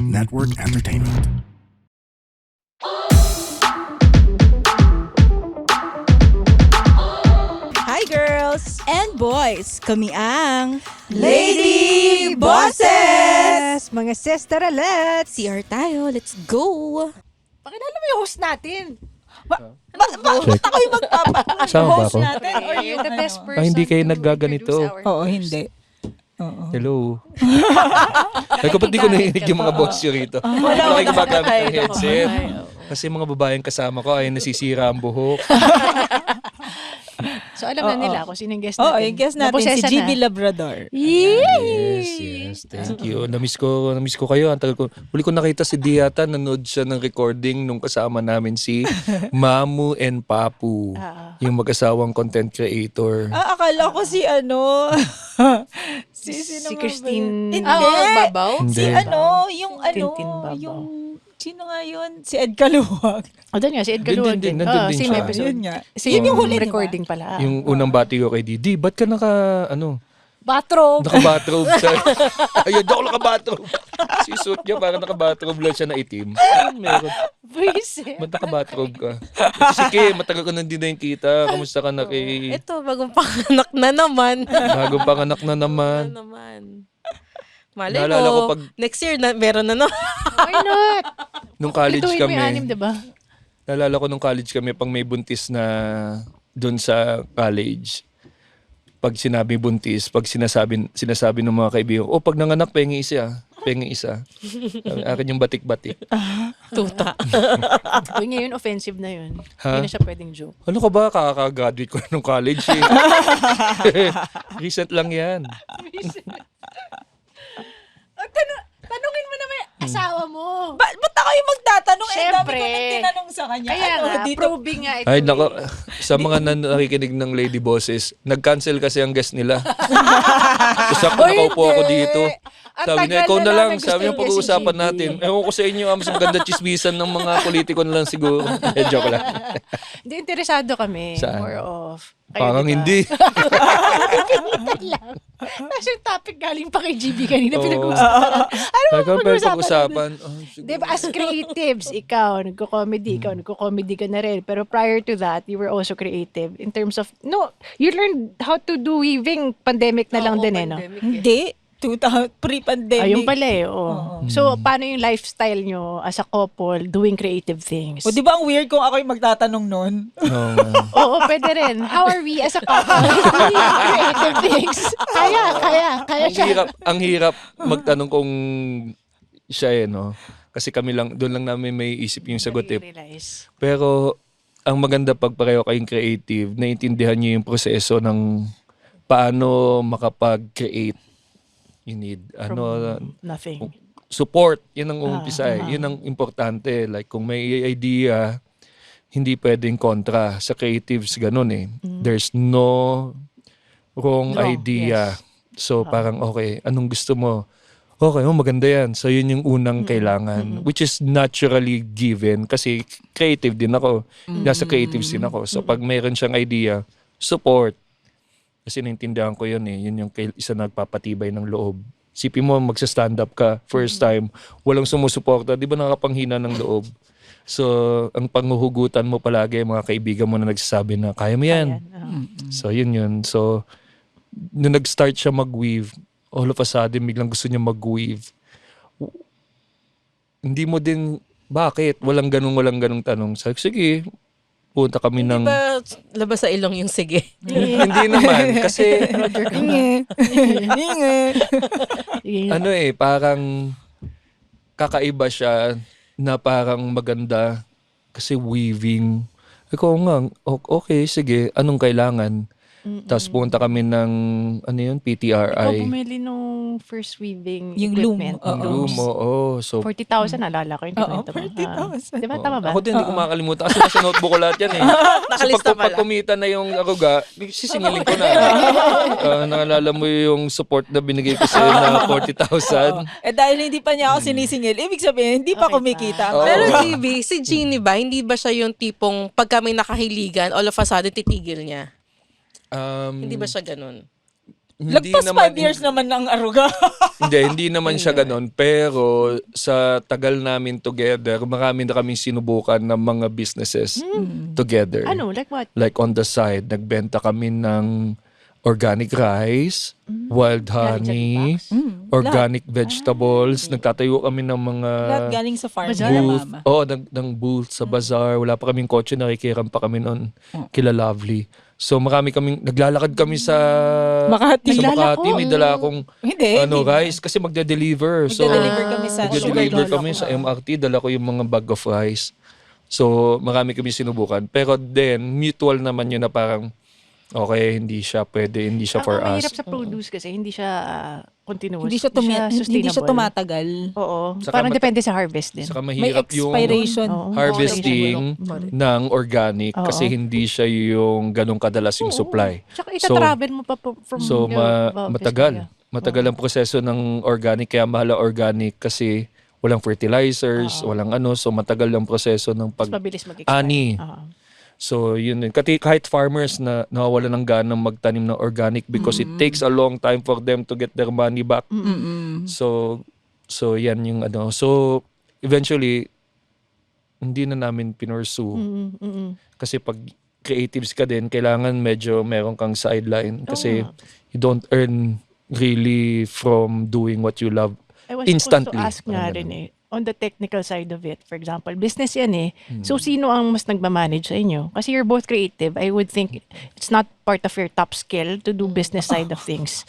Network Entertainment. Hi girls And boys, kami ang Lady Bosses! Mga sisteralets! CR tayo. Let's go! Pakilala mo yung host natin. Bakit ako yung Sama ba ako? natin or yung the best person hindi kayo to naggaganito. introduce our Oo, host. hindi. Oo. Hello. Ay, kapag di ko narinig yung mga boss yun rito. Wala kayo gumagamit ng headset. Kasi mga babaeng kasama ko ay nasisira ang buhok. So alam na nila kung sino yung guest Oo, natin. yung guest natin, si Naposesa GB na. Labrador. Yes. Thank you. Namiss ko kayo. Ang tagal ko. Huli ko nakita si Diata, nanood siya ng recording nung kasama namin si Mamu and Papu. Yung mag-asawang content creator. Akala ko si sino Si nga ba Christine. yun? Hindi. Babaw? Si Hindi. Tintin Babaw. yung, sino nga yun? Si Ed Kaluwag. O, doon nga, si Ed Galuwag Din, din. nandun din Same siya. episode. Yun nga. Same Yun yung huli, di ba? recording pala. Yung unang bati ko kay Didi, ba't ka Bathrobe. naka-bathrobe siya? Ayun, di ako naka-bathrobe. Si suit niya, parang naka-bathrobe lang siya na itim. Meron. Buisit. Ba't naka-bathrobe ka? Si Kim, matagal ko nang di na yung kita. Kamusta ka na kay... Ito, bagong panganak na naman. Bagong panganak na naman. Malay Naalala ko mo, pag- next year, meron na no? Why not? Nung college Ituwid mo yung anim, kami, diba? naalala ko nung college kami, pang may buntis na doon sa college, pag sinabi buntis, pag sinasabi ng mga kaibigan, pag nanganak, pengi isa. Sabi, akin yung batik-batik. Tuta. Uy, ngayon, offensive na yun. Ha? Hindi na siya pwedeng joke. Ano ka ba? Kaka-graduate ko na nung college eh. Recent lang yan. Tanungin mo naman yung asawa mo. Ba't ako yung magtatanong? Dami Siyempre. ko nang tinanong sa kanya. Kaya nga, dito? probing nga ito. Ay, nako. Sa mga nakikinig ng Lady Bosses, nag-cancel kasi ang guest nila. Sakto nakaupo ako dito. Ang Sabi niya, tagal ikaw na lang. namin Sabi niya, gusto pag-uusapan yung SCGB. natin. Ewan ko sa inyo, mas maganda chismisan ng mga politiko na lang siguro. Joke lang. Hindi, interesado kami. Saan? More of. Kayo, Parang diba? hindi. Tapos yung topic galing pa kay GB kanina, Oo. pinag-uusapan. Ano ba Pag pag-usapan. Di ba, as creatives, ikaw, nagko-comedy ka na rin. Pero prior to that, you were also creative in terms of, you learned how to do weaving, pandemic na lang din no? Hindi. Pre-pandemic. Ayun pala oo. So, paano yung lifestyle nyo as a couple doing creative things? O di ba ang weird kung ako yung magtatanong nun? Oo, pwede rin. How are we as a couple doing creative things? Kaya siya. Ang hirap magtanong kung siya no? Kasi kami lang, doon lang namin may isip yung sagot eh. Realize. Pero ang maganda pag pareho kayong creative, naiintindihan niyo yung proseso ng paano makapag-create. You need Nothing. support. Yun ang umpisa Yun ang importante. Like kung may idea, hindi pwedeng kontra. Sa creatives, ganun eh. There's no wrong idea. Yes. So parang okay, anong gusto mo? Okay, maganda yan. So yun yung unang kailangan. Which is naturally given kasi creative din ako. Nasa creatives din ako. So pag mayroon siyang idea, support. Kasi naintindihan ko yun eh. Yun yung isa nagpapatibay ng loob. Sipin mo, magsa-stand up ka, first time, walang sumusuporta, di ba nakapanghina ng loob? So, ang panghuhugutan mo palagi, mga kaibigan mo na nagsasabi na, kaya mo yan. So, yun. So, nung nag-start siya mag-weave, all of a sudden, biglang gusto niya mag-weave. Hindi mo din, bakit? Walang ganung tanong. Sabi, sige, punta kami ng... Di ba labas sa ilong yung sige? Hindi naman, kasi... parang kakaiba siya na parang maganda kasi weaving. Ikaw nga, okay, sige, anong kailangan? Tapos punta kami ng, PTRI. Ikaw bumili nung first weaving Yung equipment. loom. Room, oo. So, 40,000, alala ko yung Oo, kinuwento mo. 40,000. Di ba? Tama ba? ako din, hindi ko makakalimutan. Kasi nasa notebook ko lahat yan eh. Nakalista pag pala. kumita na yung aruga, sisingilin ko na. Naalala mo yung support na binigay ko sa'yo na 40,000. Dahil hindi pa niya ako sinisingil, ibig sabihin, hindi pa Okay kumikita. pa. Pero Oo. GB, si Jeannie ba, hindi ba siya yung tipong pag kami nakahiligan, all of a sudden titigil niya? Hindi ba siya ganun? Lagpas 5 years naman ng aruga. Hindi naman siya ganon. Pero sa tagal namin together, marami na kami sinubukan ng mga businesses together. Ano? Like what? Like on the side, nagbenta kami ng organic rice, wild honey, organic vegetables. Nagtatayo kami ng mga Lahat galing sa farm Bazaar. nila, booth. mama. Oo, ng booth sa bazaar. Wala pa kaming kotse, nakikiram pa kami noon kila Lovely. So marami kaming, naglalakad kami sa Makati. Sa Makati, Naglalako. may dala akong Hindi. rice kasi magde-deliver. So, Magde-deliver kami sa magde-deliver sugar. kami sa MRT, dala ko yung mga bag of rice. So, marami kami sinubukan. Pero then, mutual naman yun na parang, okay, hindi siya pwede, hindi siya for Ang us. mahirap sa produce kasi hindi siya continuous. Hindi siya sustainable. tumatagal. Oo. Saka Parang mata- depende sa harvest din. Saka May mahirap yung expiration. Oo. harvesting ng organic Oo. kasi hindi siya yung ganong kadalas yung supply. Tsaka ita-travel mo pa from So, matagal. Viscaya. Matagal ang proseso ng organic, kaya mahal ang organic kasi walang fertilizers, walang ano. So, matagal ang proseso ng Mas mabilis mag-expire. ani. Oo. So, yun din. Kahit farmers na nawawalan ng ganang magtanim ng organic because it takes a long time for them to get their money back. So, yan yung ano. So, eventually, hindi na namin pinursue. Kasi pag creatives ka din, kailangan medyo meron kang sideline. Kasi you don't earn really from doing what you love I was instantly. supposed to ask nga Parang rin ganun. on the technical side of it, for example, business yan eh. So, sino ang mas nagmamanage sa inyo? Kasi you're both creative. I would think it's not part of your top skill to do business side of things.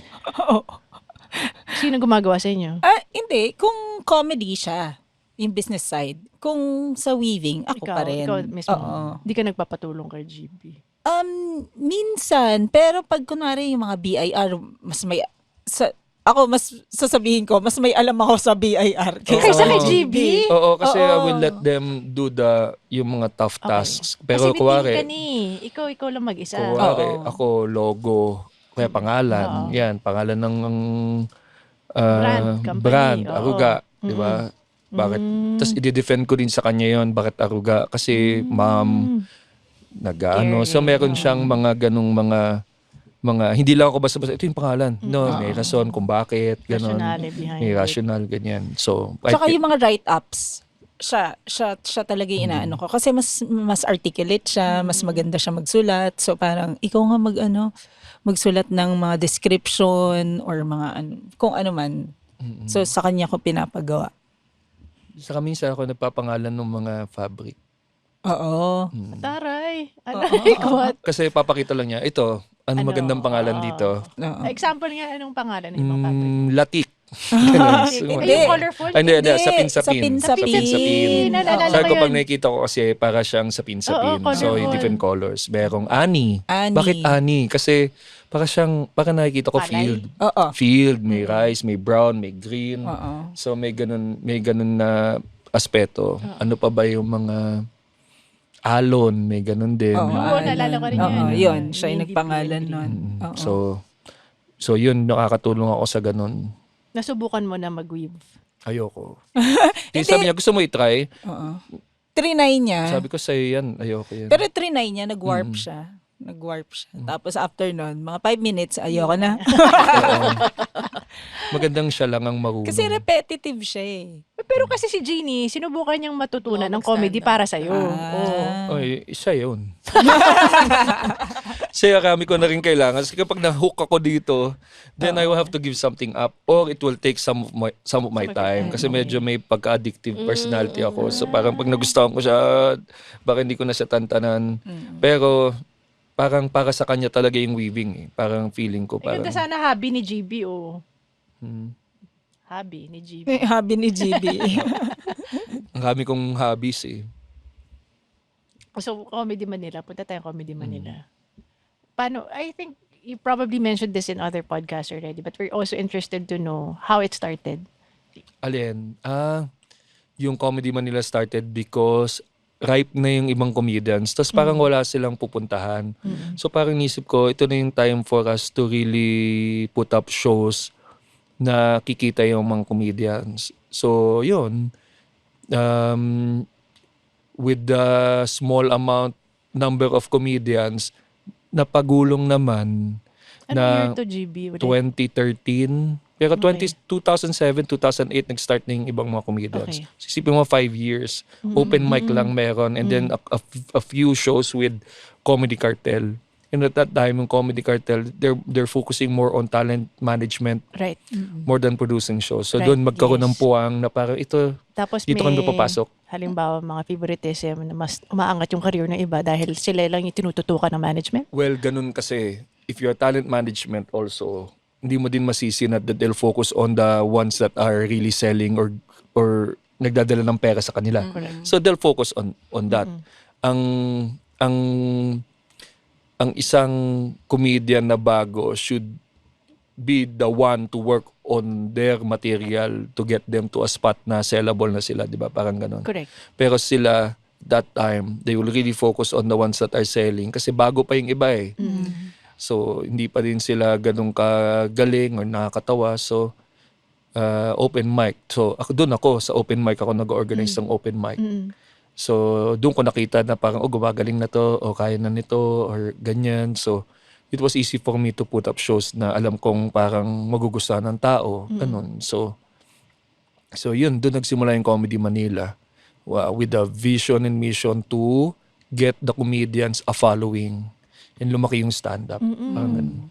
Sino gumagawa sa inyo? Hindi. Kung comedy siya, yung business side. Kung sa weaving, ako pa rin. Ikaw mismo. Oo. Hindi ka nagpapatulong kay GB. Minsan, pero pag kunwari yung mga BIR, mas may, mas sasabihin ko, mas may alam ako sa BIR. Kaysa kay Oo. GB? Oo, kasi I will Oo. let them do yung mga tough tasks. Pero Kasi kuwari, ka ni. Ikaw lang mag-isa. kuwari, Oo. ako, logo, kaya pangalan. Yan, pangalan ng Brand, company, brand, oo. Aruga. Di ba? Bakit? Tapos i-defend ko din sa kanya yon bakit Aruga? Kasi ma'am, nag-ano. So meron siyang mga ganung mga hindi lang ako basta-basta, ito yung pangalan. No, may rason kung bakit, gano'n. Rationale behind May it. rational, ganyan. So, Tsaka yung mga write-ups, siya talaga yung inaano ko. Kasi mas articulate siya, mas maganda siya magsulat. So parang, ikaw nga magsulat ng mga description or mga kung ano man. So sa kanya ko pinapagawa. Saka minsan ako nagpapangalan ng mga fabric. Oo. Taray. Like what? Kasi papakita lang niya, ito, ano magandang pangalan dito? Oo. Example nga, anong pangalan ng ibang fabric? Latik. Ay, yung colorful? Hindi, Hindi, sapin-sapin. sapin-sapin. Naalala Sabi ko ko pag yun. nakikita ko kasi para siyang sapin-sapin. Oo, So, colorful. different colors. Merong ani. Ani. Bakit ani? Kasi para nakikita ko Palay. field. Oo. Field, may rice, may brown, may green. Oo. So, may ganun na aspeto. Ano pa ba yung mga alon, may ganun din. Oo, Oo, naalala ko rin yun. Oo, yun. Siya yung Navy nagpangalan blue nun. and Oo. So yun, nakakatulong ako sa ganun. Nasubukan mo na mag-weave. Ayoko. Sabi niya, gusto mo i-try? Oo. Trinay niya. Sabi ko sa'yo yan, ayoko yan. Pero trinay niya, nag-warp siya. Nag-warp siya. Tapos after nun, mga 5 minutes, ayoko na. Oo. Magandang siya lang ang marunong. Kasi repetitive siya eh. Pero kasi si Jeannie, sinubukan niyang matutunan Oo, ng comedy mag-stand-up. para sa'yo. Oo. Oy, isa yun. Kaya kami ko na rin kailangan. Kasi kapag na-hook ako dito, then I will have to give something up or it will take some of my time. Kasi medyo may pagka-addictive personality ako. So parang pag nagustuhan ko siya, baka hindi ko na siya tantanan. Pero parang para sa kanya talaga yung weaving eh. Parang feeling ko Ay, parang... ganda sana hobby ni GB, oh. Hmm. Hobby ni GB. Habi ni GB. Ang dami kong hobbies eh. So, Comedy Manila. Punta tayong Comedy Manila. Paano, I think you probably mentioned this in other podcasts already, but we're also interested to know how it started. Alin? Yung Comedy Manila started because ripe na yung ibang comedians. Tapos parang wala silang pupuntahan. So parang nisip ko, ito na yung time for us to really put up shows na kikita yung mga comedians. So yun. With the small number of comedians, napagulong naman Ano Na year to GB? Ulit? 2013. Pero Okay. 2007, 2008, nag-start na yung ibang mga comedians. Okay. Sisipin mo 5 years. Open mic lang meron. And then a few shows with Comedy Cartel. And at that time, yung Comedy Cartel, they're focusing more on talent management Right. more than producing shows. So Right, doon magkaroon ng yes. puwang na parang ito, Tapos dito may, kami papasok. halimbawa, mga favoritism na mas umaangat yung career ng iba dahil sila lang yung tinututukan ng management. Well, ganun kasi. If you're talent management also, hindi mo din masisinat that they'll focus on the ones that are really selling or nagdadala ng pera sa kanila. So they'll focus on that. Ang isang comedian na bago should be the one to work on their material to get them to a spot na sellable na sila, di ba? Parang ganun. Correct. Pero sila, that time, they will really focus on the ones that are selling kasi bago pa yung iba eh. So, hindi pa din sila ganun kagaling or nakakatawa. So, open mic. So, doon ako sa open mic, ako nag-organize ng open mic. So, doon ko nakita na parang, gumagaling na to, o kaya na nito, or ganyan. So, it was easy for me to put up shows na alam kong parang magugustuhan ng tao. Ganun. So yun, doon nagsimula yung Comedy Manila. With a vision and mission to get the comedians a following. And lumaki yung stand-up. Parang ganun.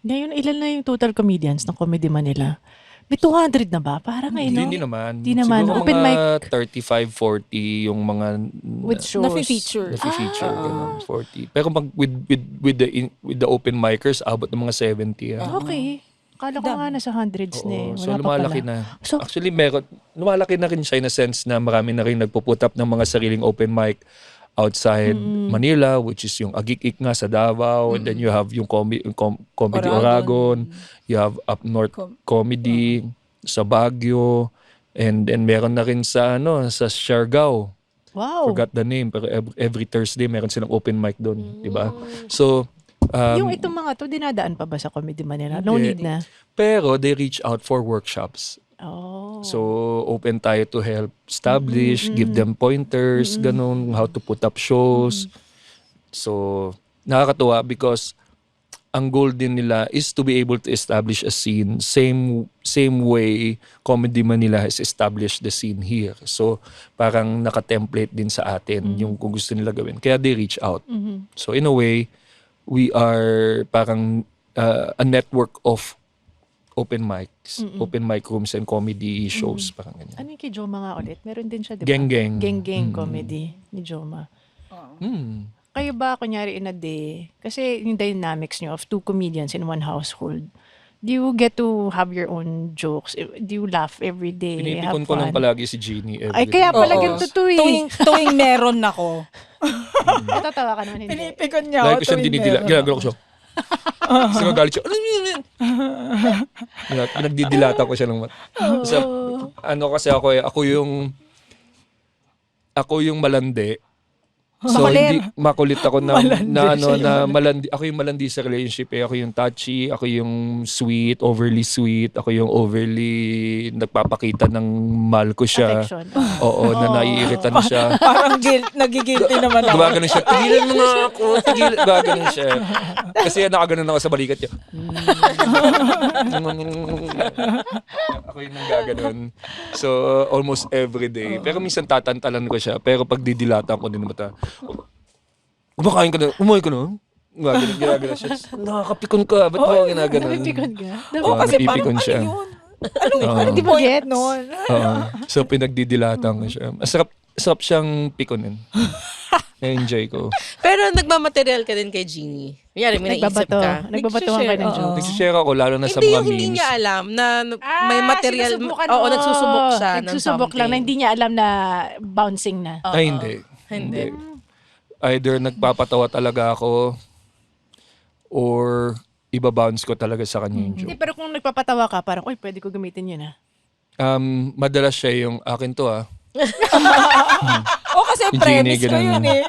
Ngayon, ilan na yung total comedians ng Comedy Manila? May 200 na ba? Parang ngayon, no? Hindi naman. Hindi naman. Siguro Open mga 35-40 yung mga With shows. Na-feature. feature ganun, 40. Pero pag with the open micers, abot ng mga 70. Okay. Akala ko nga nasa hundreds na eh. Oo, Wala so pa lumalaki pala. na. So- Actually, lumalaki na rin siya in a sense na marami na rin nagpo-put up ng mga sariling open mic outside Manila, which is yung Agik-Ik nga sa Davao, and then you have yung Comedy Oragon, you have Up North Comedy sa Baguio, and then meron na rin sa sa Siargao. Wow. Forgot the name, pero every Thursday meron silang open mic doon, di ba? So Yung itong mga to, dinadaan pa ba sa Comedy Manila? No Hindi. need na. pero they reach out for workshops. Oh. So, open tayo to help establish, give them pointers, ganun, how to put up shows. So, nakakatuwa because ang goal din nila is to be able to establish a scene same way Comedy Manila has established the scene here. So, parang naka-template din sa atin yung kung gusto nila gawin. Kaya they reach out. So, in a way, we are parang a network of open mics, open mic rooms and comedy shows, parang ganyan. Ano yung kay Joma nga ulit? Meron din siya, di ba? Geng-geng. Geng-geng comedy ni Joma. Kayo ba, kunyari in a day, kasi yung dynamics nyo of two comedians in one household, do you get to have your own jokes? Do you laugh every day? Pinipikon have ko lang fun? palagi si Jeannie Ay, every kaya day. pala Oo. ganito to eh. Tuwing meron ako. Natatawa ka naman, hindi. Pinipikon niya Lagi ako ko siyang tuwing dinidila. meron Ginagawa ko ako. siya. Kasi magalit siya. Pinagdidilata ko siya ng mata. So, kasi ako yung malandi. So Makulit. hindi makulit ako na Malandi siya, malandi. Ako yung malandi sa relationship. Ako yung touchy, ako yung sweet, overly sweet, ako yung overly nagpapakita ng mahal ko siya. Affection. Oo, na naiirita na siya. Parang nagigilty naman ako. Gumagano siya, tigilan mo nga ako, tigilan. Gumagano siya. Kasi nakaganon ako sa balikat niya. Ako yung nanggaganon. So, almost every day. Pero minsan tatantalan ko siya. Pero pag didilatan ko din ng mata, kumakain ka na, umuwi ka na. Ginagano siya. Nakakapikon ka, ba't mo ginaganon? Napipikon ka. Oo, Kasi parang napipikon ano siya. yun? Oo. Di ba get? Noon. Oo. So, pinagdidilatan ko siya. Sarap siyang pikonin. Na-enjoy ko. Pero nagmamaterial ka din kay Jeannie. Kunyari, may naisip ka. Nagbabatuhan ka ng Nagsishare, jokes. Nagsishare ako, lalo na sa Hindi mga yung hindi memes. niya alam na may material. sinusubukan Oo, mo. nagsusubok siya ng Nagsusubok lang na something. hindi niya alam na bouncing na. Ay, hindi. Hindi. Either nagpapatawa talaga ako or ibabounce ko talaga sa kanya yung Hindi, joke. pero kung nagpapatawa ka, parang, uy, pwede ko gamitin yun ah. Madalas siya yung akin to O kasi Si premise Jeannie, ko ganun. yun eh.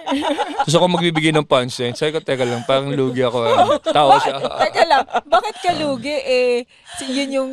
Tapos ako magbibigay ng punchline. Sabi ko, teka lang, parang lugi ako. Tawa siya. Teka lang, bakit ka lugi eh? Yun yung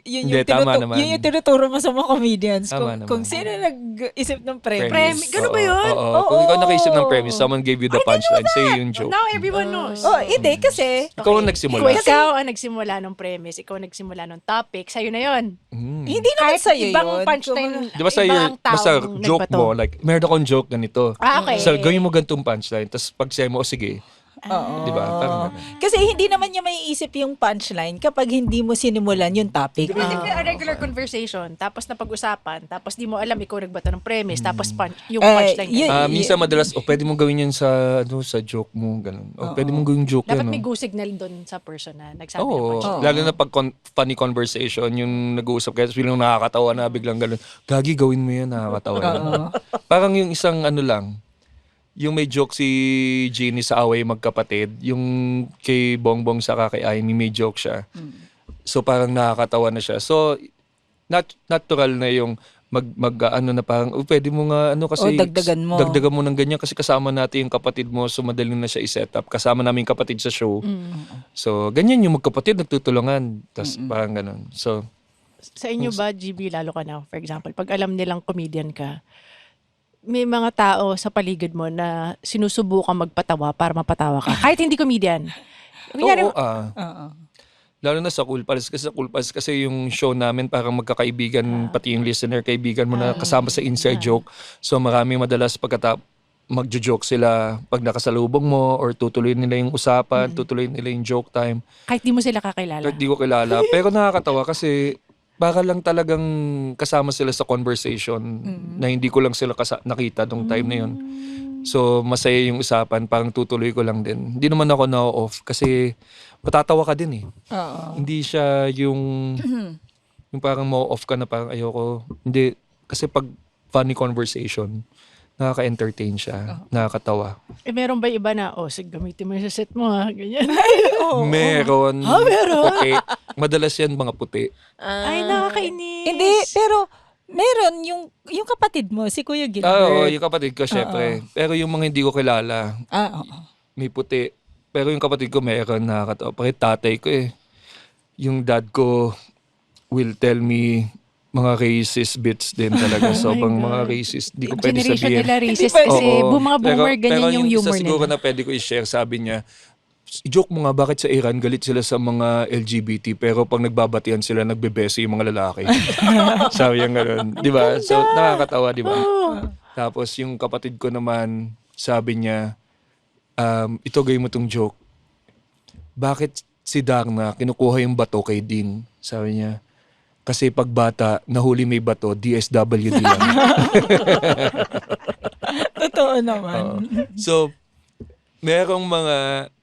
Hindi, tama naman. yun yung tinuturo mo sa mga comedians. Tama naman. Kung sino nag-isip ng premise. Premise. Ganun ba yun? Oo. Kung ikaw nakaisip ng premise, someone gave you the punchline, say yung joke. Now everyone knows. Oh, hindi kasi Ikaw ang nagsimula. Kung ikaw ang nagsimula ng premise, ikaw ang nagsimula ng topic, sa'yo na yun. hindi naman Kahit sa'yo ibang yun. punchline, Di ba sa ibang basta taong joke nagbato. mo, like, meron akong joke ganito. Ah, okay. So, gawin mo ganitong punchline, tapos pag sabi mo, sige. Oo. Di ba? Parang ganun. Kasi hindi naman niya may isip yung punchline kapag hindi mo sinimulan yung topic. Basically, a regular conversation, tapos napag-usapan, tapos di mo alam ikaw nagbato ng premise, tapos yung punchline. yun- Minsan madalas, pwede mong gawin yan sa joke mo, ganun. Pwede mong gawin joke Dapat yan. may go signal doon sa person na nagsabi ng Oo. punchline. Lalo na pag funny conversation, yung nag-uusap kayo, tapos bilang nakakatawa na, biglang ganun. Gagi, gawin mo yan, nakakatawa na. Parang yung isang ano lang, yung may joke si Jeannie sa away magkapatid, yung kay Bongbong saka kay Amy, may joke siya. So parang nakakatawa na siya. So natural na yung ano na parang pwede mo nga ano kasi dagdagan mo. Dagdagan mo ng ganyan kasi kasama natin yung kapatid mo, so madali na siya i-set up. Kasama namin yung kapatid sa show. So ganyan yung magkapatid nagtutulungan. Tapos parang ganun. So Sa inyo ba, GB, lalo ka na, for example, pag alam nilang comedian ka, may mga tao sa paligid mo na sinusubukan magpatawa para mapatawa ka. Kahit hindi comedian. Kunyari, oo, lalo na sa Cool Pals. Kasi sa Cool Pals kasi yung show namin parang magkakaibigan, pati yung listener, kaibigan mo na kasama sa inside joke. So marami madalas magjo-joke sila pag nakasalubong mo or tutuloy nila yung usapan, tutuloy nila yung joke time. kahit di mo sila kakilala. Kahit di ko kilala. Pero nakakatawa kasi para lang talagang kasama sila sa conversation na hindi ko lang sila nakita nung time na yun. So, masaya yung usapan. Parang tutuloy ko lang din. Hindi naman ako na-off kasi matatawa ka din eh. Hindi siya yung parang ma-off ka na parang ayoko. Hindi. Kasi pag funny conversation, nakaka-entertain siya. Nakakatawa. Meron ba iba na, sige, gamitin mo yung sa set mo ha, ganyan. Meron. meron? Puti. Madalas yan mga puti. Ay, nakakainis. Hindi, pero meron yung kapatid mo, si Kuya Gilbert. Oo, yung kapatid ko, syempre. Pero yung mga hindi ko kilala, Oo. may puti. Pero yung kapatid ko, meron nakakatawa. Bakit tatay ko eh. Yung dad ko will tell me mga racist bits din talaga. Sobrang mga racist. Di ko pwede Generation sabihin. nila racist Hindi kasi Oo. mga boomer, ganyan yung humor isa siguro nila. na pwede ko i-share, sabi niya, joke mo nga, bakit sa Iran galit sila sa mga LGBT pero pag nagbabatian sila, nagbebeso yung mga lalaki. Sabi niya gano'n. Di ba? So, nakakatawa, di ba? Tapos yung kapatid ko naman, sabi niya, ito gawin mo tong joke. Bakit si Darna kinukuha yung bato kay Ding? Sabi niya, kasi pag bata, nahuli may bato, DSWD lang. Totoo naman. So, merong mga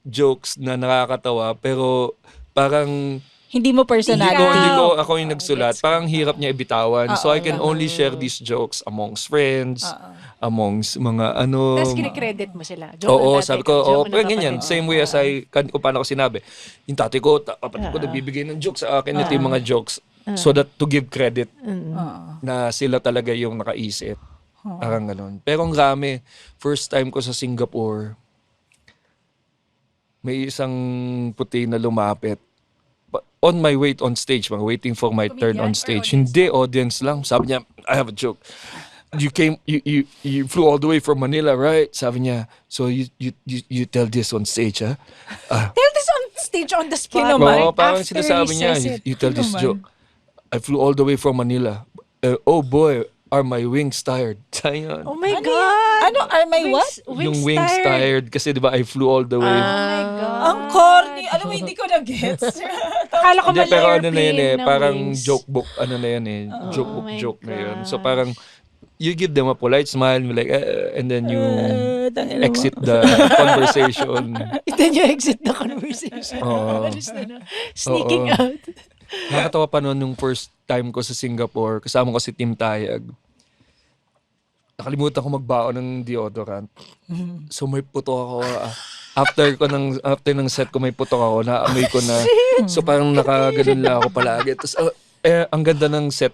jokes na nakakatawa pero parang Hindi mo personality. hindi ko ako yung nagsulat. Parang hirap niya ibitawan. So I can only share these jokes amongst friends, amongst mga ano. Tapos kinikredit mo sila. Joke Oo, ng tatay sabi ko, ko, joke ng parang ganyan. kapatid. Same way as kung paano ko sinabi. Yung tatay ko, kapatid ko, nagbibigay ng jokes sa akin. Ito yung mga jokes. So that to give credit na sila talaga yung nakaisip. Parang ganun. Pero ang rami, first time ko sa Singapore, may isang puti na lumapit. On my way on stage, waiting for my turn on stage. Hindi, audience lang. Sabi niya, I have a joke. You flew all the way from Manila, right? Sabi niya, so you tell this on stage, ha? Tell this on stage on the spot. Kinuman. Oo, parang After sinasabi he niya, says it. you tell this joke. I flew all the way from Manila. Oh boy, are my wings tired? Sabi Oh my God. Ano, are my what? yung wings tired. Kasi di ba, I flew all the way. Oh my God. Ang corny. Alam mo, hindi ko na-gets. Akala ko Hindi, mali pero ano na airplane yan eh, ng parang wings. joke book, ano na yan eh, joke book my joke na yun. So gosh. parang, you give them a polite smile, like, and then you tangina mo. exit the conversation. Then you exit the conversation. Oo. Alis na na. Sneaking Oo. out. Nakakatawa pa noon yung first time ko sa Singapore, kasama ko si Tim Tayag. Nakalimutan ko magbaon ng deodorant. So may putok ako. After ng set ko may putok ako, naamoy ko na. So parang nakaganon lang ako palagi. Tapos ang ganda ng set.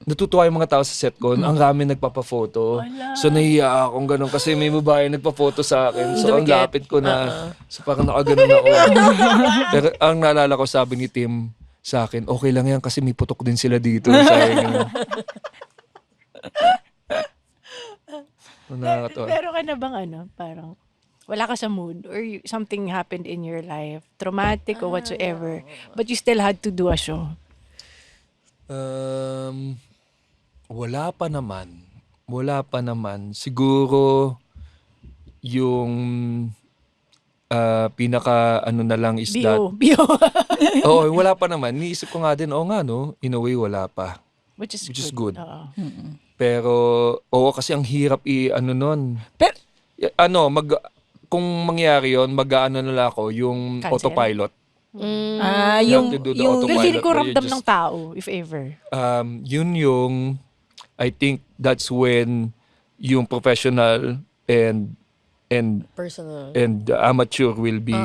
natutuwa yung mga tao sa set ko. Ang rami nagpapa-photo. So nahiya akong ganun kasi may babae nagpa-photo sa akin. So ang lapit ko na. So parang nakaganon ako. Pero ang naalala ko, sabi ni Tim sa akin, okay lang yan kasi may putok din sila dito. Sabi niya. Nakakatawa. Pero ka na bang parang wala ka sa mood or something happened in your life, traumatic or whatsoever, but you still had to do a show? Wala pa naman. Siguro yung pinaka na lang is that. Bio. Oo, wala pa naman. Niisip ko nga din, no, in a way wala pa. Which is good. Oo. Pero, kasi ang hirap nun. Pero, Kung mangyari yon, mag-ano na lang ako, yung Cancel? autopilot. yung, You have to do the yung, autopilot. Pero feeling ko where you ramdam just- ng tao, if ever. Yun yung, I think that's when yung professional and Personal. amateur will be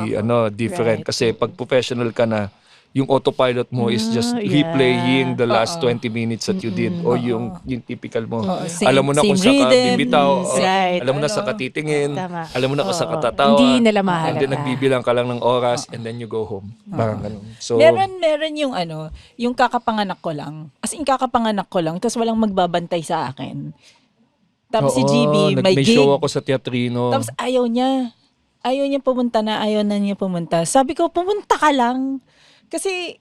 different. Right. Kasi pag professional ka na, yung autopilot mo is just yeah. replaying the last 20 minutes that you did o yung typical mo. Same- Alam mo na kung same saan ka rhythm. bibitaw, Right. alam mo na sa katitingin, Tama. alam mo na kung sa katatawa. Hindi nila mahalata. And then nagbibilang ka lang ng oras and then you go home. Parang ganun. So, meron yung yung kakapanganak ko lang. As in kakapanganak ko lang, tapos walang magbabantay sa akin. Tapos si GB, may may gig. show ako sa teatrino. Tapos ayaw niya. Ayaw niya pumunta na, ayaw na niya pumunta. Sabi ko, pumunta ka lang. Kasi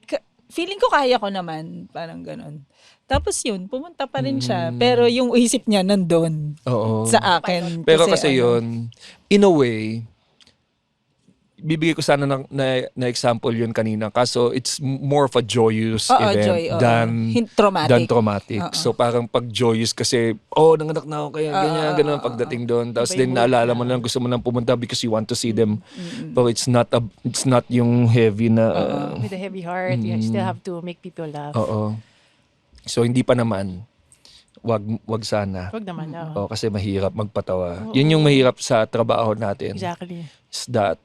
feeling ko kaya ko naman. Parang ganon. Tapos yun, pumunta pa rin siya. Pero yung isip niya nandun Oo. sa akin. Pero kasi yun, in a way, bibigay ko sana na example yun kanina. Kaso it's more of a joyous event joy, than traumatic. traumatic. So parang pag joyous kasi, nanganak na ako kaya ganyan pagdating doon. Tapos din naalala mo lang gusto mo lang pumunta because you want to see them. But it's not yung heavy na With a heavy heart, you still have to make people laugh. oo. So hindi pa naman. Wag sana. Wag naman, Kasi mahirap magpatawa. Yun yung mahirap sa trabaho natin. Exactly. Is that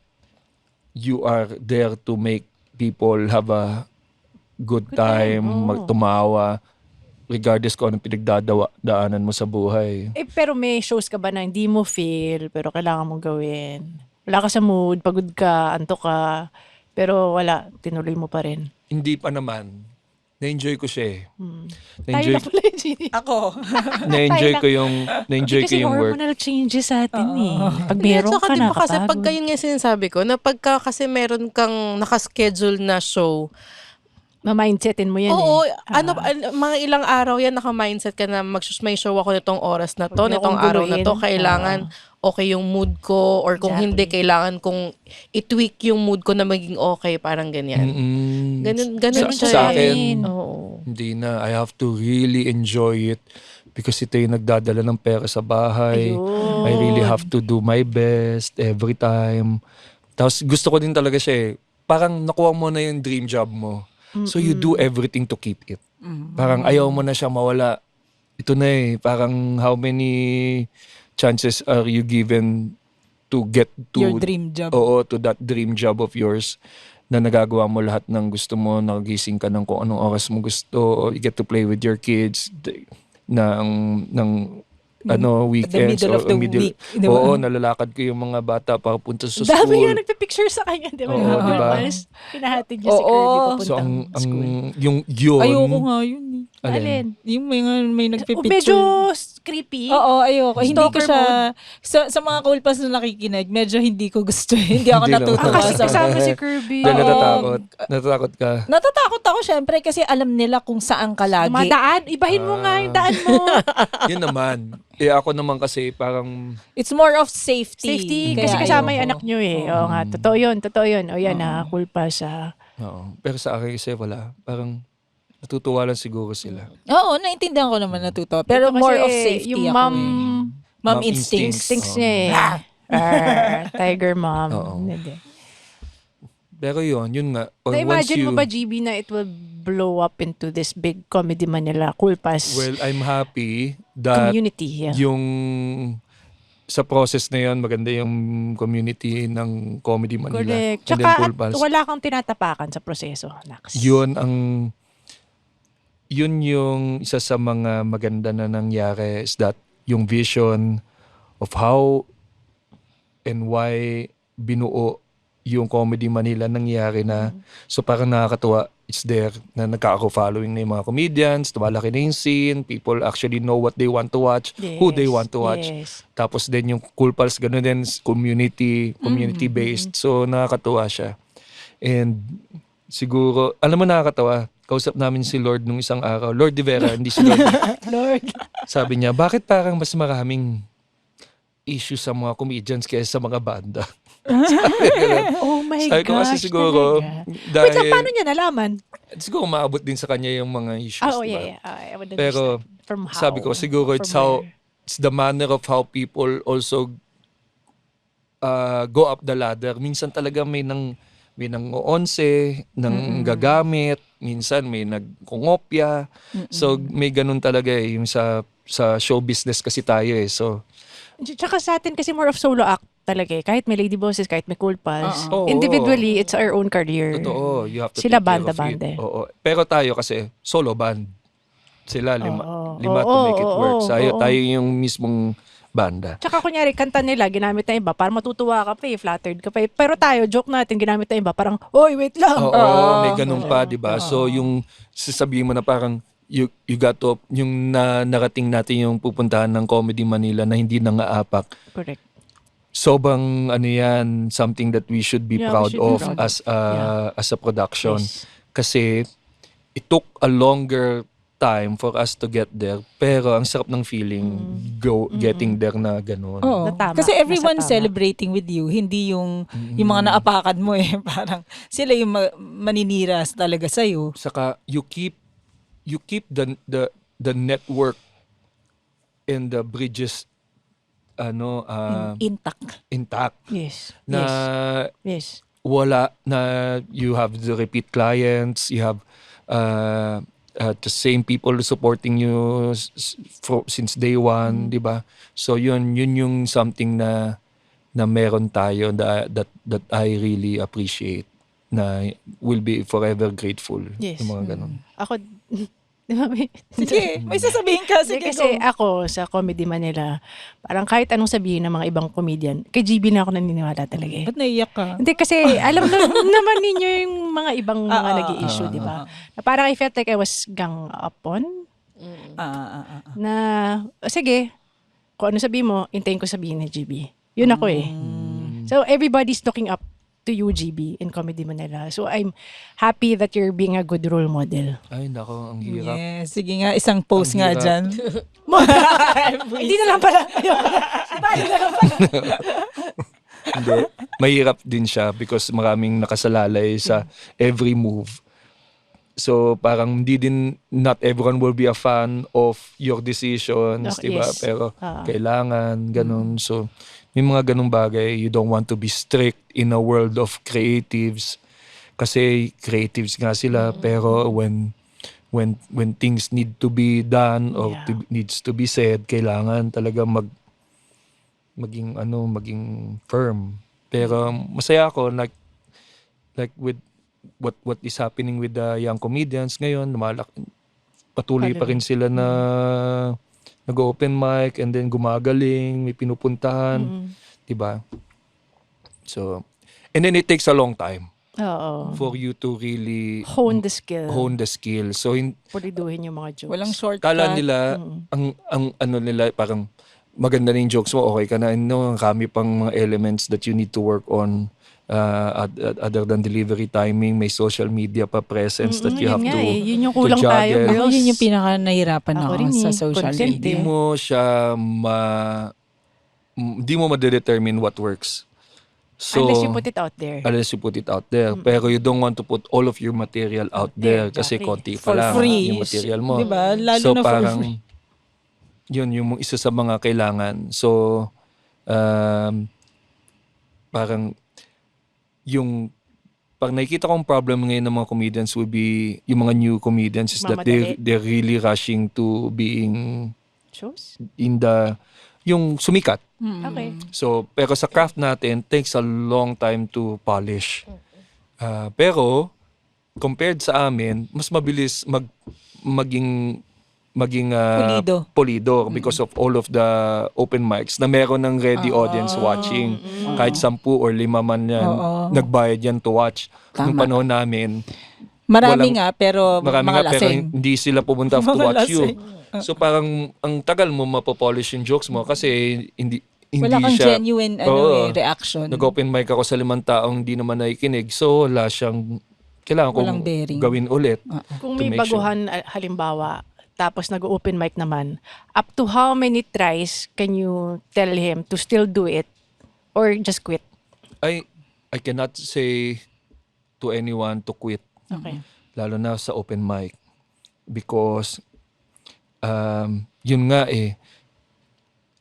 you are there to make people have a good time, tumawa, regardless kung anong pinagdadaanan mo sa buhay. Pero may shows ka ba na hindi mo feel, pero kailangan mong gawin? Wala ka sa mood, pagod ka, antok ka, pero wala, tinuloy mo pa rin. Hindi pa naman. Na-enjoy ko siya eh. Tayo na pala yung Genie. Ako. Na-enjoy ko yung Kasi yung work. hormonal changes sa atin Pag meron Tsaka ka, diba kasi nakapagod. pagka yun nga sinasabi ko, na pagka kasi meron kang nakaschedule na show, Ma-mindsetin mo yan oo, mga ilang araw yan, naka-mindset ka na may show ako nitong oras na to, Huwag niyo nitong akong araw na to, guluhin. kailangan okay yung mood ko, or kung Exactly. hindi, kailangan kong i-tweak yung mood ko na maging okay, parang ganyan. Ganun siya. Sa eh. akin, Oo. hindi na. I have to really enjoy it because ito yung nagdadala ng pera sa bahay. Ayun. I really have to do my best every time. Tapos gusto ko din talaga siya eh. Parang nakuha mo na yung dream job mo. So you do everything to keep it. Parang ayaw mo na siya mawala. Ito na eh. Parang how many chances are you given to get to Your dream job. Oo, to that dream job of yours na nagagawa mo lahat ng gusto mo, nagising ka ng kung anong oras mo gusto, you get to play with your kids ng weekends middle of the week, di ba? Oo, nalalakad ko yung mga bata para punta sa Dami school. nga nagpipicture sa kanya, di ba? Oo, diba? Pinahatid niya si Kirby Oo. papuntang So ang school. yun Ayoko nga yun eh. Alin? Yung may nagpipicture. Medyo creepy. Oo, ayoko. Hindi ko Stalker siya, sa mga cool pass na nakikinig, medyo hindi ko gusto. Hindi ako Hindi naman. natutuwa Kasi sa kasama si Kirby. Dahil Oo. natatakot ka. Natatakot ako syempre kasi alam nila kung saan ka lagi. Madaan, ibahin mo nga yung daan mo. Yun naman. Ako naman kasi parang It's more of safety. Safety. Kaya Kasi kasama ayoko. yung anak nyo eh. Oo nga, totoo yun. O yan, cool pa siya. pero sa akin kasi wala. Parang natutuwa lang siguro sila. Oo, naintindihan ko naman natuto. Pero Ito more kasi of safety yung ako. mom, Mom Mom instincts. instincts niya eh. Tiger mom. Oo. Hindi. Pero yun nga. Na-imagine mo ba, GB, na it will blow up into this big Comedy Manila Cool Pass Well, I'm happy that community? Yeah. yung sa process na yun, maganda yung community ng Comedy Manila. Correct. And then Tsaka Cool Pals. wala kang tinatapakan sa proseso. Naks. Yun ang yun yung isa sa mga maganda na nangyari is that yung vision of how and why binuo yung Comedy Manila nangyari na. So parang nakakatuwa, it's there na nagkaka-following na yung mga comedians, tumalaki na yung scene, people actually know what they want to watch, who they want to watch. Yes. Tapos din yung Cool Pals, gano'n din, community-based. So nakakatuwa siya. And siguro, alam mo nakakatawa, kausap namin si Lord nung isang araw. Lord De Vera, hindi si Lord. Lord. Sabi niya, bakit parang mas maraming issue sa mga comedians kaysa sa mga banda? Sabi niya, Oh my sabi ko gosh. kasi siguro, talaga. Wait lang, dahil paano niya nalaman? siguro maabot din sa kanya yung mga issues. Oh, diba? yeah. I would Pero understand. From how? sabi ko siguro it's From how, where? it's the manner of how people also go up the ladder. Minsan talaga may nang onse, nang gagamit, minsan may nagkongopya. So may ganun talaga yung sa show business kasi tayo eh. So Tsaka sa atin kasi more of solo act talaga eh. Kahit may Lady Bosses, kahit may Cool Pals. Oo. Individually, it's our own career. totoo, you have to Sila take care of banda-banda it. eh. Oo. Pero tayo kasi solo band. Sila lima Oo. to make it Oo, work. oo, Tayo yung mismong banda. Tsaka kunyari, kanta nila, ginamit na iba, para matutuwa ka pa eh, flattered ka pa eh. Pero tayo, joke natin, ginamit na iba, parang, oy, wait lang. Oo, may ganun pa, 'di ba? So yung sasabihin mo na parang you got to yung narating natin yung pupuntahan ng Comedy Manila na hindi nangaapak. Correct. Sobrang ano yan, something that we should be Yeah, we proud should be of proud as a production. Yes. Kasi it took a longer time for us to get there, pero ang sarap ng feeling getting there na ganun. Oo. Natama. Kasi everyone Nasa tama. celebrating with you, hindi yung mga naapakan mo eh. Parang sila yung maninira talaga sa'yo. Saka you keep the network and the bridges Intact. intact Yes. na Yes. wala na you have the repeat clients, you have the same people supporting you since day one, di ba? So yun yung something na meron tayo that I really appreciate, na will be forever grateful. Yes. Yung mga ganun. Ako, di ba, Sige, may sasabihin ka. Hindi, Sige, kasi go. ako sa Comedy Manila, parang kahit anong sabihin ng mga ibang comedian, kay GB na ako naniniwala talaga eh. Ba't naiyak ka? Hindi kasi alam naman ninyo yung mga ibang mga nag-i-issue, di ba? Na parang I felt like I was gang upon na, sige, kung ano sabihin mo, hintayin ko sabihin ni GB. Yun ako eh. So everybody's looking up to you, GB, in Comedy Manila. So I'm happy that you're being a good role model. Ay, nako, ang hirap. Yes, sige nga, isang post Ang nga hirap. dyan. Hindi na lang pala. Hindi. Mahirap din siya because maraming nakasalalay sa every move. So parang not everyone will be a fan of your decisions, Okay, diba? yes. Pero kailangan, ganun. So may mga ganung bagay, you don't want to be strict in a world of creatives. Kasi creatives nga sila, pero when things need to be done or needs to be said, kailangan talaga maging firm. Pero masaya ako like with what is happening with the young comedians ngayon, patuloy pa rin sila na nag-open mic and then gumagaling, may pinupuntahan, 'di ba? So, and then it takes a long time Oo. for you to really Hone the skill. hone the skill. So Puliduhin yung mga jokes. Walang shortcut. kala nila ang ano nila parang maganda na yung jokes mo, okay ka na. No, kami pang mga elements that you need to work on other than delivery timing, may social media pa presence that you yun have nga to eh. Yun yung to kulang tayo, juggle. girls. Yun yung pinaka nahirapan Ako ako rin sa eh. social Consent media. Hindi mo siya hindi mo ma-determine what works. So, Unless you put it out there. Pero you don't want to put all of your material out there kasi exactly. konti pa For lang free. yung material mo. Diba? Lalo So na for parang free. yun yung isa sa mga kailangan. So parang yung pag nakikita kong problem ngayon ng mga comedians would be yung mga new comedians is that Mamadali. they're really rushing to being Shows? in yung sumikat. Okay. So, pero sa craft natin, takes a long time to polish. Pero, compared sa amin, mas mabilis maging Pulido. because of all of the open mics na meron ng ready audience watching. Kahit 10 or 5 man yan, nagbayad yan to watch. Nung Tama. panahon namin, Marami nga, pero marami mga nga pero lasing. hindi sila pumunta to Mga watch you. lasing. So parang ang tagal mo mapopolish yung jokes mo kasi hindi Wala kang siya genuine reaction. nag-open mic ako sa 5 taong hindi naman nakikinig. So wala siyang kailangan Walang kong bearing. gawin ulit. Kung to may make sure. baguhan, halimbawa, tapos nag-open mic naman, up to how many tries can you tell him to still do it or just quit? I cannot say to anyone to quit. Okay. Lalo na sa open mic. Because, yun nga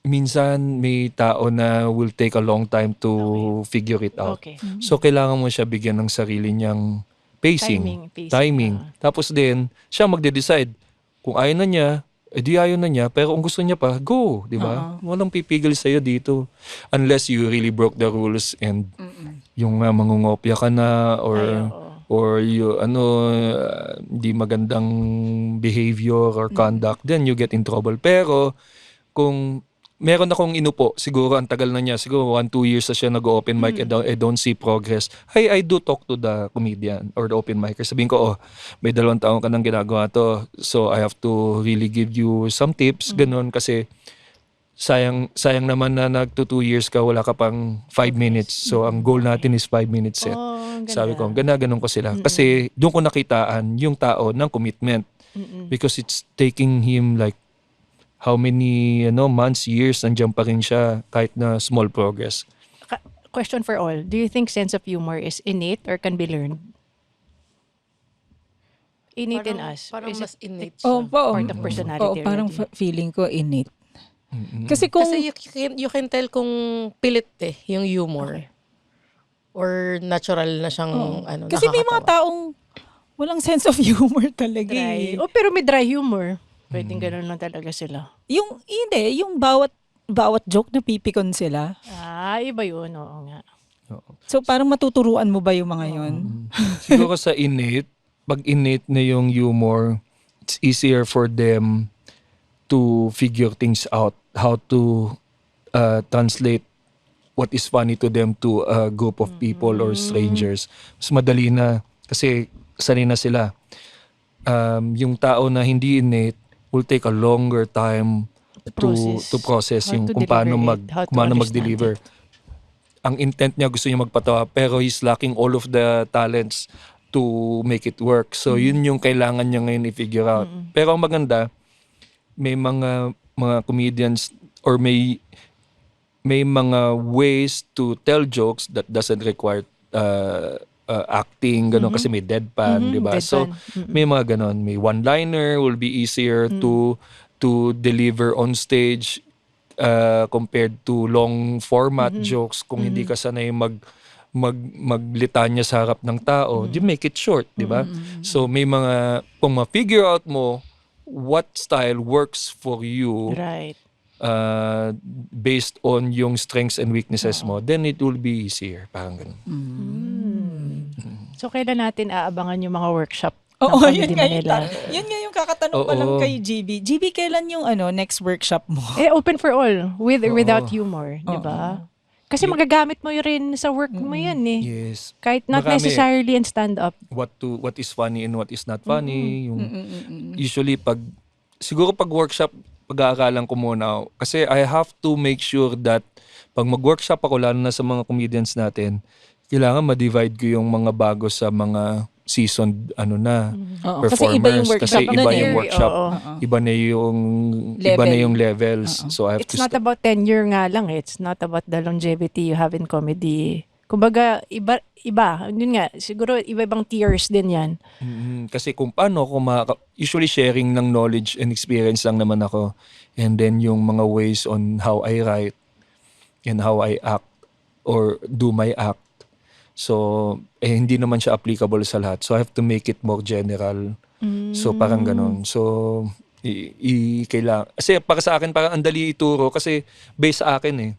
minsan may tao na will take a long time to figure it out. Okay. So, kailangan mo siya bigyan ng sarili niyang pacing. Timing. Tapos din, siya magde-decide. Kung ayaw na niya, edi ayaw na niya. Pero kung gusto niya pa, go. Di ba? Walang pipigil sa'yo dito. Unless you really broke the rules and yung mangungopia ka na or you di magandang behavior or conduct, then you get in trouble. Pero kung meron akong inupo, siguro ang tagal na niya, siguro 1-2 years na siya nag-open mic, I don't see progress. I do talk to the comedian or the open micer. Sabihin ko, may 2 taon ka nang ginagawa to, so I have to really give you some tips, ganun, kasi sayang naman na nagto 2 years ka, wala ka pang 5 minutes. So ang goal natin is 5 minutes set. Sabi ko, ganun ko sila. Kasi doon ko nakitaan yung tao ng commitment. Because it's taking him like how many months, years, nandiyan pa rin siya kahit na small progress. Question for all. Do you think sense of humor is innate or can be learned? Innate in us. Parang Is mas it innate Oh, siya. part of personality? parang already? feeling ko innate. Kasi kung Kasi you can tell kung pilit yung humor. Or natural na siyang kasi may mga nakakatawa. taong walang sense of humor talaga. Dry. Oh, pero may dry humor. Pwedeng ganun lang talaga sila. Yung bawat joke na pipikon sila. Iba yun. Oo nga. So parang matuturuan mo ba yung mga yun? Siguro sa innate, pag innate na yung humor, it's easier for them to figure things out, how to translate what is funny to them to a group of people or strangers. Mas madali na kasi sanay na sila. Yung tao na hindi innate will take a longer time to process How yung to kung paano deliver it, how to understand mag-deliver. Ang intent niya gusto niya magpatawa pero he's lacking all of the talents to make it work. So yun yung kailangan niya ngayon i-figure out. Pero ang maganda, may mga comedians or may mga ways to tell jokes that doesn't require acting, gano'n, kasi may deadpan, di ba? So, may mga gano'n. May one-liner will be easier to deliver on stage compared to long format jokes. Kung hindi ka sanay maglitanya sa harap ng tao, you make it short, di ba? So, may mga, kung ma-figure out mo what style works for you, Right. based on yung strengths and weaknesses mo, then it will be easier. Parang ganun. So, kailan natin aabangan yung mga workshop Oo, ng yun Comedy nga, Manila? yun nga yung kakatanong ko lang Oo. kay GB. GB, kailan yung next workshop mo? Open for all. With or Oo. without humor. Di ba? Kasi magagamit mo yun rin sa work mo yan eh. Yes. Kahit not Marami. necessarily in stand-up. What is funny and what is not funny. Yung usually siguro pag workshop, pag-aaralan ko muna. Kasi I have to make sure that pag mag-workshop ako, lalo na sa mga comedians natin, kailangan ma-divide ko yung mga bago sa mga seasoned Oo, kasi iba yung performers. workshop Kasi nun iba eh. yung workshop. Oo. Iba na yung levels. So I have It's to not about tenure nga lang. It's not about the longevity you have in comedy. Kumbaga, iba. Yun nga, siguro iba-ibang tiers din yan. Kasi kung paano ako usually sharing ng knowledge and experience lang naman ako. And then yung mga ways on how I write and how I act or do my act. So, hindi naman siya applicable sa lahat. So, I have to make it more general. So, parang ganun. So, kailangan. Kasi para sa akin, parang ang dali ituro kasi based sa akin eh.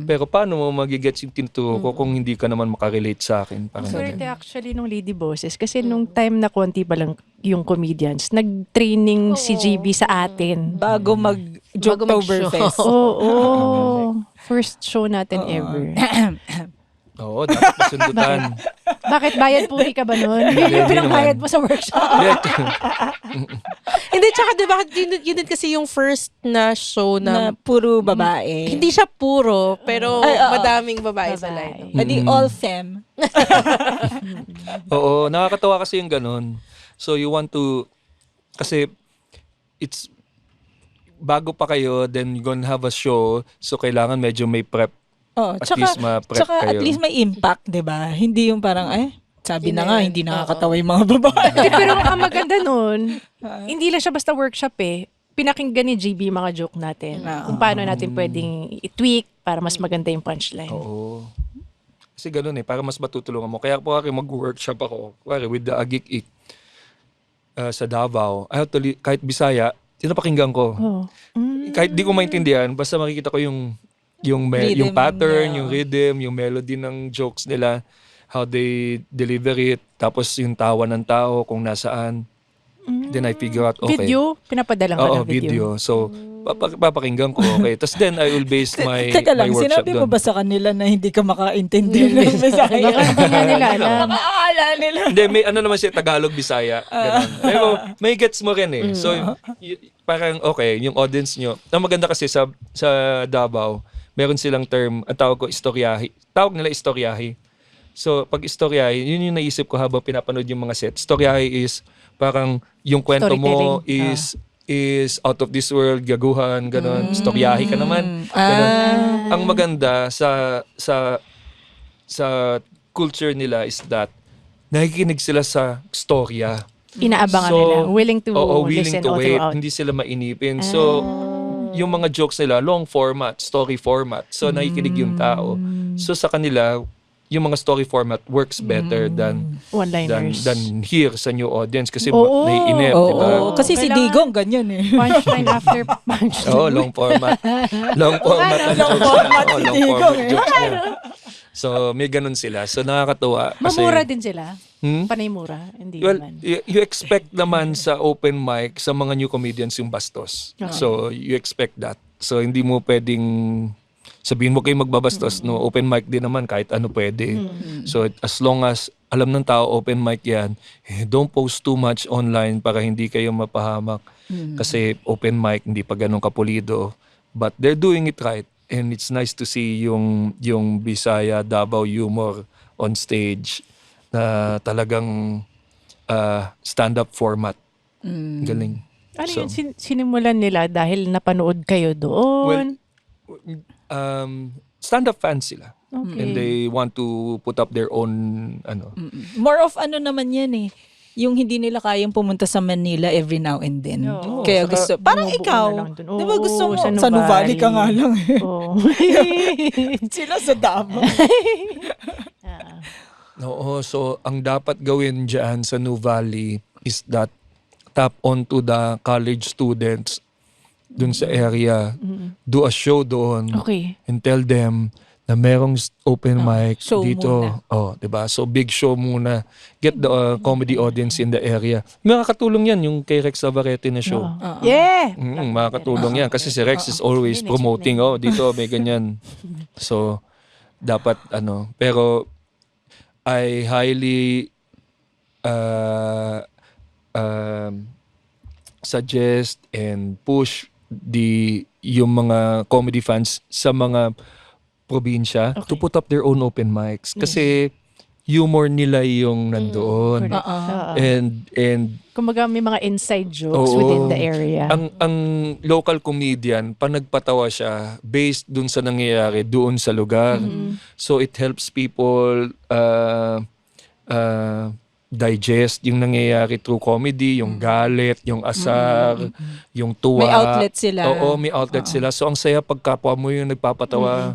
Pero paano mo magigets yung tinuturo ko kung hindi ka naman makarelate sa akin? Parang Swerte ganun. actually nung Lady Bosses kasi nung time na konti pa lang yung comedians, nag-training si GB sa atin. Bago mag-Joketoberfest. Oo. First show natin ever. Oo, dapat masundutan. Bakit bayad puri ka ba nun? Hindi, Yun yung hindi pinambayad naman. mo sa workshop. Hindi, tsaka diba, yun din kasi yung first na show Na na, puro babae. hindi siya puro, pero Ay, oo. madaming babae sa line. Edi all femme. Oo, nakakatawa kasi yung ganun. So you want to, kasi it's, bago pa kayo, then you're gonna have a show, so kailangan medyo may prep. Oh, At least ma-prep tsaka at kayo. least may impact, 'di ba? Hindi yung parang sabi na nga hindi nakakatawa yung mga babae. Hindi, pero ang maganda nun, hindi lang siya basta workshop eh. Pinakinggan ni GB yung mga joke natin. Kung paano natin pwedeng i-tweak para mas maganda yung punchline. Oo. Kasi ganun eh, para mas matutulungan mo. Kaya po mag-workshop ako, with the Agik-Ik sa Davao. I have to kahit Bisaya, pinapakinggan ko. Kahit di ko maintindihan, basta makikita ko yung Rhythm pattern, niya. yung rhythm, yung melody ng jokes nila, how they deliver it, tapos yung tawa ng tao kung nasaan. Then I figure out, okay. Video? Pinapadala ka Oo, ng video. So, papakinggan ko, okay. Tapos then I will base my Teka lang, my workshop sinabi mo doon. ba sa kanila na hindi ka makaintindi ng Bisaya? Hindi nga nila alam. Maala nila. Hindi, may ano naman siya, Tagalog, Bisaya. Ganun. Pero may gets mo rin eh. So, parang okay, yung audience nyo. Ang maganda kasi sa Davao, meron silang term, ang tawag ko istoryahi. Tawag nila istoryahi. So, pag istoryahi, yun yung naisip ko habang pinapanood yung mga set. Istoryahi is parang yung kwento mo is out of this world, gaguhan, gano'n. Istoryahi ka naman. Ganun. Ang maganda sa culture nila is that nakikinig sila sa storya. Inaabangan nila. Willing to willing listen to all wait. throughout. Hindi sila mainipin. So, yung mga jokes nila, long format, story format. So, nakikinig yung tao. So, sa kanila, yung mga story format works better than One-liners. here sa new audience kasi Oo. naiinip, di ba? Oo, kasi si Kailangan- Digong ganyan eh. Punchline after punchline. Oo, long format. Long format ang Long jokes format niya. Oo, si long Digong format eh. jokes niya. So, may ganun sila. So, nakakatuwa. Kasi, Mamura din sila. Hmm? Panay mura. Hindi Well, naman. you expect naman sa open mic, sa mga new comedians yung bastos. Okay. So, you expect that. So, hindi mo pwedeng sabihin mo kayo magbabastos. No, open mic din naman, kahit ano pwede. So, as long as alam ng tao, open mic yan, don't post too much online para hindi kayo mapahamak. Kasi open mic, hindi pa ganun kapulido. But they're doing it right. And it's nice to see yung Bisaya, Davao humor on stage na talagang stand-up format. Galing. Ano So, yun, sinimulan nila dahil napanood kayo doon? stand-up fans sila. Okay. And they want to put up their own More of ano naman yan eh. Yung hindi nila kayang pumunta sa Manila every now and then. Oo. Kaya Saka gusto, parang bumubuo ikaw, na lang dun. di ba gusto mo, Oo, sa Nuvali ka nga lang eh. Oo. Sila sa Davao. Oo, so ang dapat gawin dyan sa New Valley is that tap onto the college students dun sa area, do a show doon, Okay. and tell them na merong open mic show dito. muna. Oh, 'di ba? So big show muna. Get the comedy audience in the area. Makakatulong 'yan yung kay Rex Navarrete na show. Yeah! Makakatulong 'yan kasi si Rex is always promoting, oh, dito may ganyan. So dapat pero I highly suggest and push yung mga comedy fans sa mga probinsya to put up their own open mics kasi humor nila yung nandoon. And Kumbaga may mga inside jokes Oo. within the area. ang local comedian, pa nagpatawa siya based dun sa nangyayari doon sa lugar. So it helps people digest yung nangyayari through comedy, yung galit, yung asar, yung tuwa. May outlet sila. Oo, may outlet sila. So ang saya pag kapwa mo yung nagpapatawa,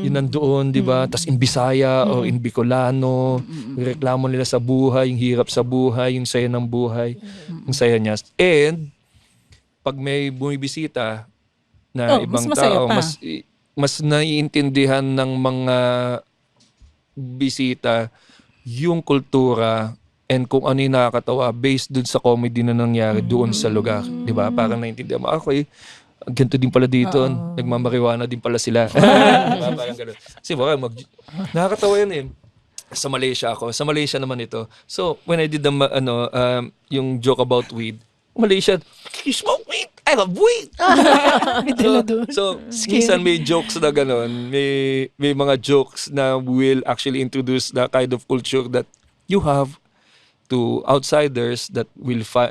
yun nandoon, di ba? Tas in Bisaya o in Bicolano, reklamo nila sa buhay, yung hirap sa buhay, yung saya ng buhay, yung saya niya. And pag may bumibisita na Oh, mas ibang masaya tao, pa. mas naiintindihan ng mga bisita yung kultura and kung ano yung nakakatawa based dun sa comedy na nangyari doon sa lugar. Di ba? Parang naiintindihan mo, okay, ganito din pala dito. Nagmamariwana din pala sila. Diba? Parang ganun. Kasi baka nakakatawa yun eh. Sa Malaysia ako. Sa Malaysia naman ito. So, when I did yung joke about weed, Malaysia, you smoke weed? I love weed! so minsan may jokes na gano'n. May mga jokes na will actually introduce the kind of culture that you have to outsiders that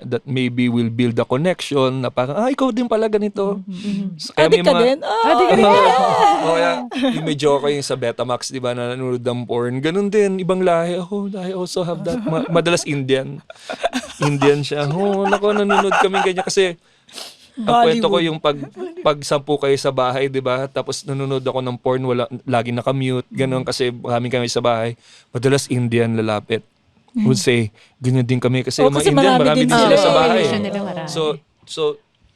that maybe will build a connection na parang, ikaw din pala ganito. So, kaya Adik ka din? Kaya may joke yung sa Betamax, di ba, na nanonood ng porn. Ganun din, ibang lahi. I also have that. Madalas Indian. Indian siya. Nako, nanonood kami ganyan kasi ang kwento ko yung pag 10 kayo sa bahay, di ba? Tapos nanonood ako ng porn, lagi nakamute. Ganun kasi marami kami sa bahay. Madalas Indian lalapit. Would say, ganyan din kami kasi mga kasi Indian, marami din sila sa bahay. Population nila marami.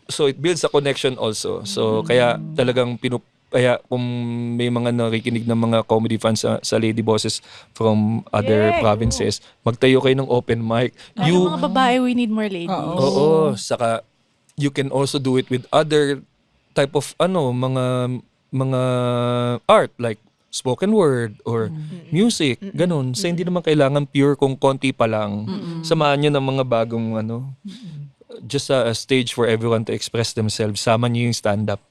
So it builds a connection also. So kaya talagang kaya kung may mga nakikinig ng mga comedy fans sa Lady Bosses from other provinces, magtayo kayo ng open mic. Yung mga babae, we need more ladies. Oo, saka you can also do it with other type of mga art like spoken word or music, ganun. So hindi naman kailangan pure kung konti pa lang. Samahan nyo ng mga bagong just a stage for everyone to express themselves. Sama nyo yung stand-up.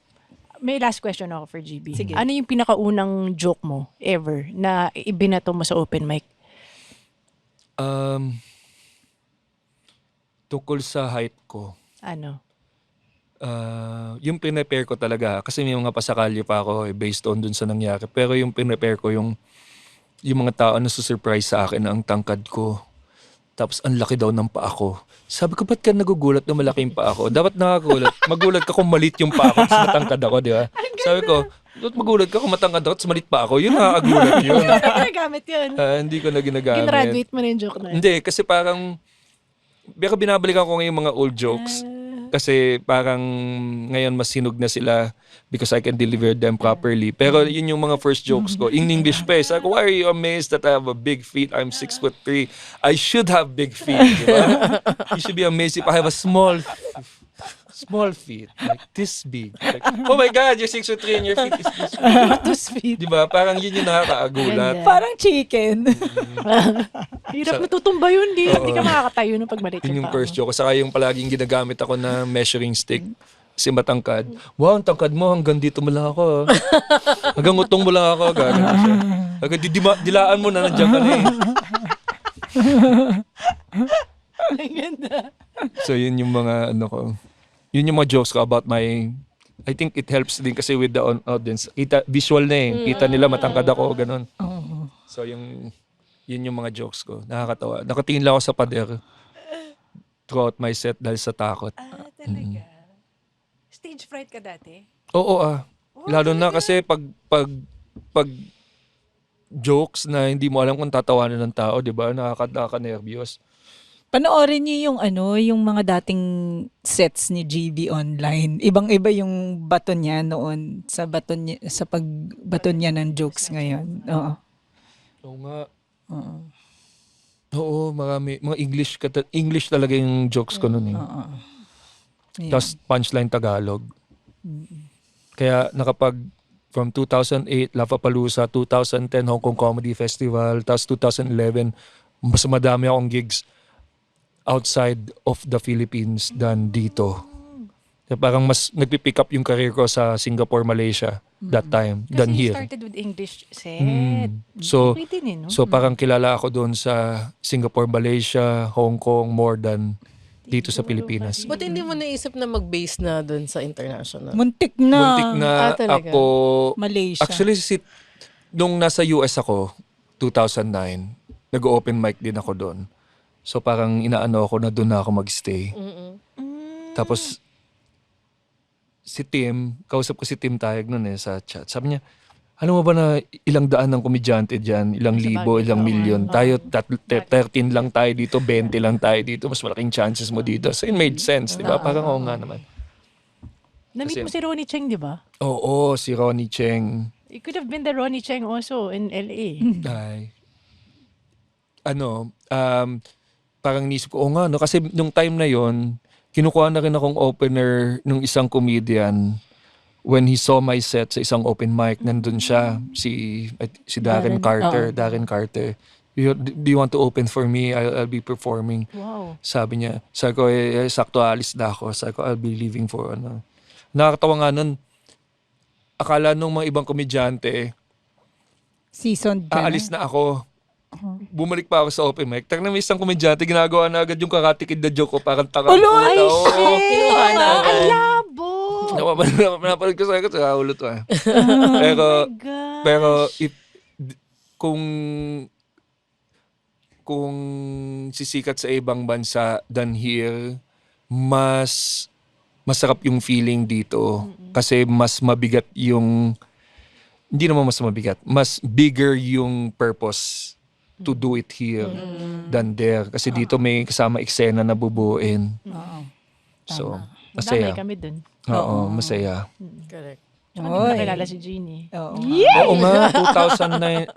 May last question ako for GB. Sige. Ano yung pinakaunang joke mo ever na ibinato mo sa open mic? Tungkol sa height ko. Ano? Yung prepare ko talaga kasi may mga pasakalyo pa ako based on dun sa nangyari, pero yung prepare ko yung mga tao na surprise sa akin na ang tangkad ko tapos ang laki daw ng paa ko. Sabi ko, ba't ka nagugulat na malaki yung paa ko? Dapat nakagulat. Magulat ka kung malit yung paa ko tapos matangkad ako, di ba? Sabi ko, dapat magulat ka kung matangkad ako tapos malit pa ako. Yun, nakakagulat yun. Gamit yun. Hindi ko na ginagamit. Ginraduate mo na yung joke na yun. Hindi, kasi parang binabalikan ko ngayon yung mga old jokes. Kasi parang ngayon mas sinug na sila because I can deliver them properly. Pero yun yung mga first jokes ko. In English pa eh. Sabi ko, why are you amazed that I have a big feet? I'm 6'3". I should have big feet. Diba? You should be amazed if I have a small feet. Like this big. Like, oh my God, you're 6'3" and your feet is this big. To speed. Diba? Parang yun yung nakakaagulat. Parang chicken. Hirap natutumba yun. Hindi ka makakatayo nung pagmalit Yun yung yung first joke. Saka yung palaging ginagamit ako na measuring stick. Kasi matangkad. Wow, ang tangkad mo. Hanggang dito mo lang ako. Hanggang utong mo lang ako. Gagano siya. Hanggang dilaan mo na nandiyan ka na eh. So yun yung mga yun yung mga jokes ko about I think it helps din kasi with the audience. Visual na eh. Kita nila matangkad ako. Ganon. So yun yung mga jokes ko. Nakakatawa. Nakatingin lang ako sa pader throughout my set dahil sa takot. Talaga? Stage fright ka dati? Oo Lalo na kasi pag jokes na hindi mo alam kung tatawanan ng tao, 'di ba? Nakaka-nervyos. Panoorin niyo yung mga dating sets ni GB online. Ibang-iba yung baton niya noon sa pagbaton niya ng jokes ngayon. Oo. Oo nga. Oo, marami. Mga English talaga yung jokes ko noon eh. Yeah. Tapos punchline Tagalog. Kaya from 2008, Lollapalooza, 2010, Hong Kong Comedy Festival, tapos 2011, mas madami akong gigs outside of the Philippines than dito. Kaya parang mas nagpipick up yung career ko sa Singapore, Malaysia that time than Kasi you here. started with English set. So, Pwede din, no? so parang kilala ako doon sa Singapore, Malaysia, Hong Kong more than dito sa Pilipinas. Ba't hindi mo naisip na mag-base na doon sa international? Muntik na. Muntik na talaga? ako. Malaysia. Actually, nung nasa US ako, 2009, nag-open mic din ako doon. So parang inaano ako na doon na ako mag-stay. Tapos, si Tim, kausap ko si Tim Tayag noon sa chat. Sabi niya, alam mo ba na ilang daan ng komedyante dyan, ilang libo, ilang milyon. Tayo, 13 lang tayo dito, 20 lang tayo dito. Mas malaking chances mo dito. So it made sense, di ba? Parang oo nga naman. Na-meet mo si Ronnie Cheng, di ba? Oo, si Ronnie Cheng. It could have been the Ronnie Cheng also in LA. Ay. Parang nisip ko, nga, no? Kasi nung time na yon kinukuha na rin akong opener nung isang comedian when he saw my set sa isang open mic. Nandun siya, si Darren Carter. Darren Carter. Do you want to open for me? I'll be performing. Wow. Sabi niya. Sabi ko, sakto alis na ako. Sabi ko, I'll be leaving for ano. Nakakatawa nga nun, akala nung mga ibang komedyante, Seasoned ka aalis na ako. Bumalik pa ako sa open mic. Tag na may isang komedyante, ginagawa na agad yung kakatikid na joke ko. Parang taka. Ay, Kinuha na agad. Ang labo! Napapanood ko sa ulo to. God. Pero kung sisikat sa ibang bansa than here, mas masarap yung feeling dito. Kasi mas mabigat yung, hindi naman mas mabigat, mas bigger yung purpose to do it here than there. Kasi dito may kasama eksena na bubuin. So, masaya. Damay kami dun. Oo, masaya. Correct. Ano nakilala si Jeannie? Oo. Oo nga,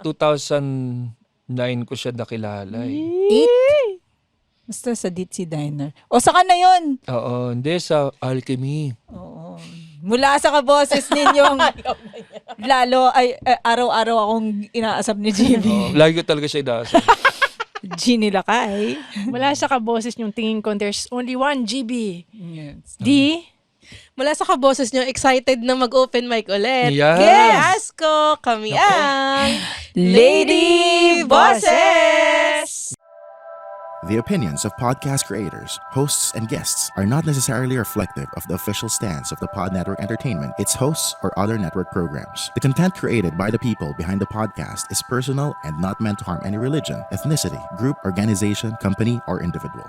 2009 ko siya nakilala eh. Basta sa Ditzy Diner. O, saka na yun. Oo, hindi sa Alchemy. Oo. Mula sa kaboses ninyong lalo ay araw-araw akong inaasap ni Jimmy. Oo, lagi ko talaga siya idasa. Ginny Lakay. Wala sa kaboses yung tingin ko, there's only one GB. Yes. D? Mula sa kaboses nyo, excited na mag-open mic ulit. Yes! Asko, kami ang Lady Bosses! The opinions of podcast creators, hosts, and guests are not necessarily reflective of the official stance of the Pod Network Entertainment, its hosts, or other network programs. The content created by the people behind the podcast is personal and not meant to harm any religion, ethnicity, group, organization, company, or individual.